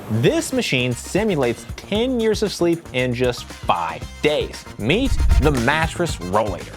This machine simulates 10 years of sleep in just 5 days. Meet the Mattress rollator.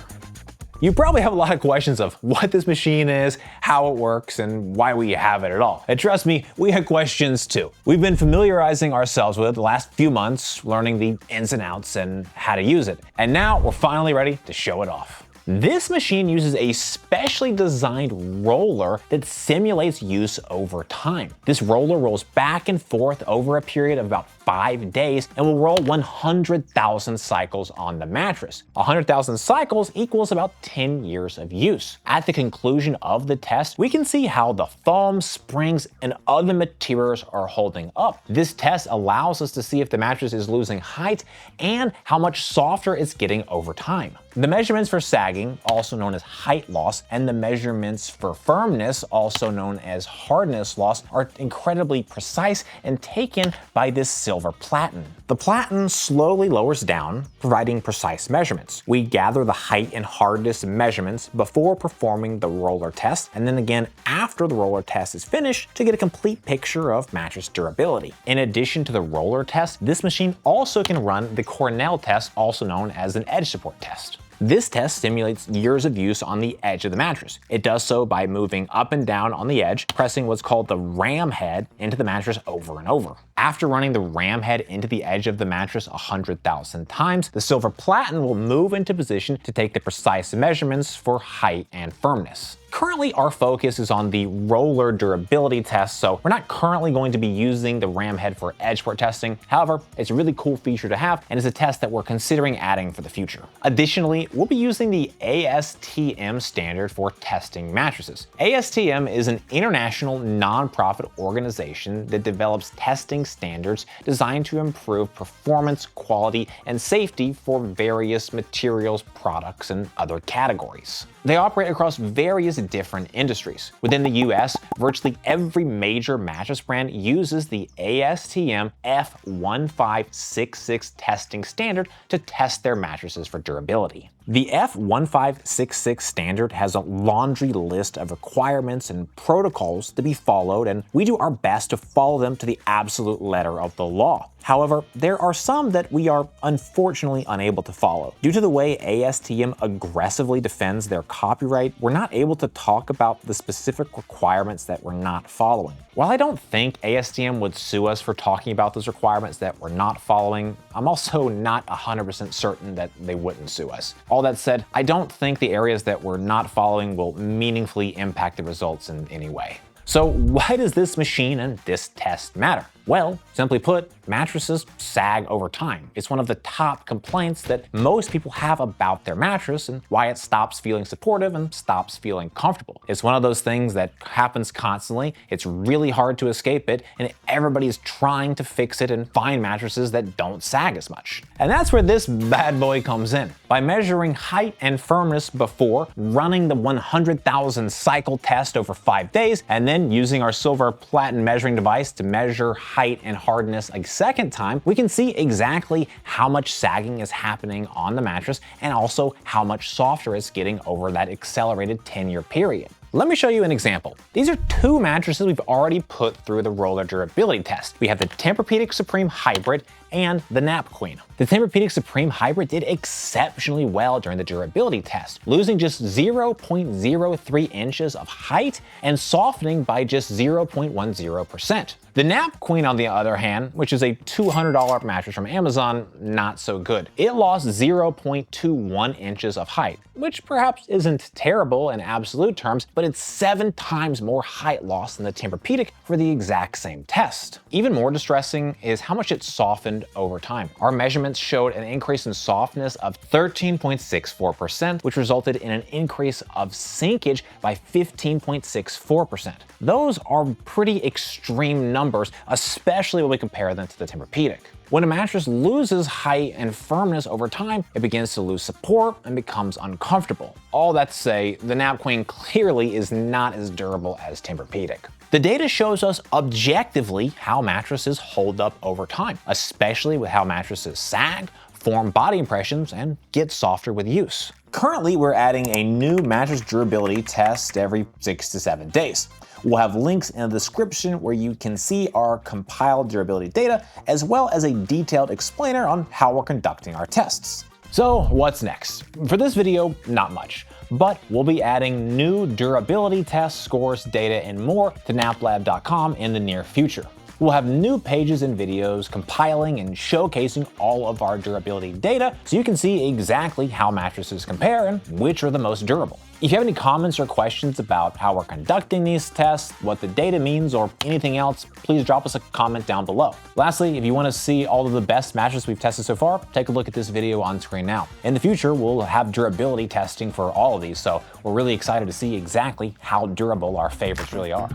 You probably have a lot of questions of what this machine is, how it works, and why we have it at all. And trust me, we have questions too. We've been familiarizing ourselves with it the last few months, learning the ins and outs and how to use it. And now we're finally ready to show it off. This machine uses a specially designed roller that simulates use over time. This roller rolls back and forth over a period of about 5 days and will roll 100,000 cycles on the mattress. 100,000 cycles equals about 10 years of use. At the conclusion of the test, we can see how the foam, springs, and other materials are holding up. This test allows us to see if the mattress is losing height and how much softer it's getting over time. The measurements for sagging, also known as height loss, and the measurements for firmness, also known as hardness loss, are incredibly precise and taken by this silver platen. The platen slowly lowers down, providing precise measurements. We gather the height and hardness measurements before performing the roller test, and then again after the roller test is finished to get a complete picture of mattress durability. In addition to the roller test, this machine also can run the Cornell test, also known as an edge support test. This test simulates years of use on the edge of the mattress. It does so by moving up and down on the edge, pressing what's called the ram head into the mattress over and over. After running the ram head into the edge of the mattress 100,000 times, the silver platen will move into position to take the precise measurements for height and firmness. Currently, our focus is on the roller durability test, so we're not currently going to be using the ram head for edge support testing. However, it's a really cool feature to have and is a test that we're considering adding for the future. Additionally, we'll be using the ASTM standard for testing mattresses. ASTM is an international nonprofit organization that develops testing standards designed to improve performance, quality, and safety for various materials, products, and other categories. They operate across various different industries. Within the US, virtually every major mattress brand uses the ASTM F1566 testing standard to test their mattresses for durability. The F1566 standard has a laundry list of requirements and protocols to be followed, and we do our best to follow them to the absolute letter of the law. However, there are some that we are unfortunately unable to follow. Due to the way ASTM aggressively defends their copyright, we're not able to talk about the specific requirements that we're not following. While I don't think ASTM would sue us for talking about those requirements that we're not following, I'm also not 100% certain that they wouldn't sue us. All that said, I don't think the areas that we're not following will meaningfully impact the results in any way. So why does this machine and this test matter? Well, simply put, mattresses sag over time. It's one of the top complaints that most people have about their mattress and why it stops feeling supportive and stops feeling comfortable. It's one of those things that happens constantly. It's really hard to escape it, and everybody's trying to fix it and find mattresses that don't sag as much. And that's where this bad boy comes in. By measuring height and firmness before, running the 100,000 cycle test over 5 days, and then using our silver platen measuring device to measure height and hardness a second time, we can see exactly how much sagging is happening on the mattress and also how much softer it's getting over that accelerated 10-year period. Let me show you an example. These are two mattresses we've already put through the roller durability test. We have the Tempur-Pedic Supreme Hybrid and the Nap Queen. The Tempur-Pedic Supreme Hybrid did exceptionally well during the durability test, losing just 0.03 inches of height and softening by just 0.10%. The Nap Queen, on the other hand, which is a $200 mattress from Amazon, not so good. It lost 0.21 inches of height, which perhaps isn't terrible in absolute terms, but it's 7 times more height loss than the Tempur-Pedic for the exact same test. Even more distressing is how much it softened over time. Our measurements showed an increase in softness of 13.64%, which resulted in an increase of sinkage by 15.64%. Those are pretty extreme numbers, especially when we compare them to the Tempur-Pedic. When a mattress loses height and firmness over time, it begins to lose support and becomes uncomfortable. All that to say, the Nap Queen clearly is not as durable as Tempur-Pedic. The data shows us objectively how mattresses hold up over time, especially with how mattresses sag, form body impressions, and get softer with use. Currently, we're adding a new mattress durability test every 6 to 7 days. We'll have links in the description where you can see our compiled durability data, as well as a detailed explainer on how we're conducting our tests. So what's next? For this video, not much, but we'll be adding new durability tests, scores, data, and more to naplab.com in the near future. We'll have new pages and videos compiling and showcasing all of our durability data so you can see exactly how mattresses compare and which are the most durable. If you have any comments or questions about how we're conducting these tests, what the data means, or anything else, please drop us a comment down below. Lastly, if you want to see all of the best mattresses we've tested so far, take a look at this video on screen now. In the future, we'll have durability testing for all of these, so we're really excited to see exactly how durable our favorites really are.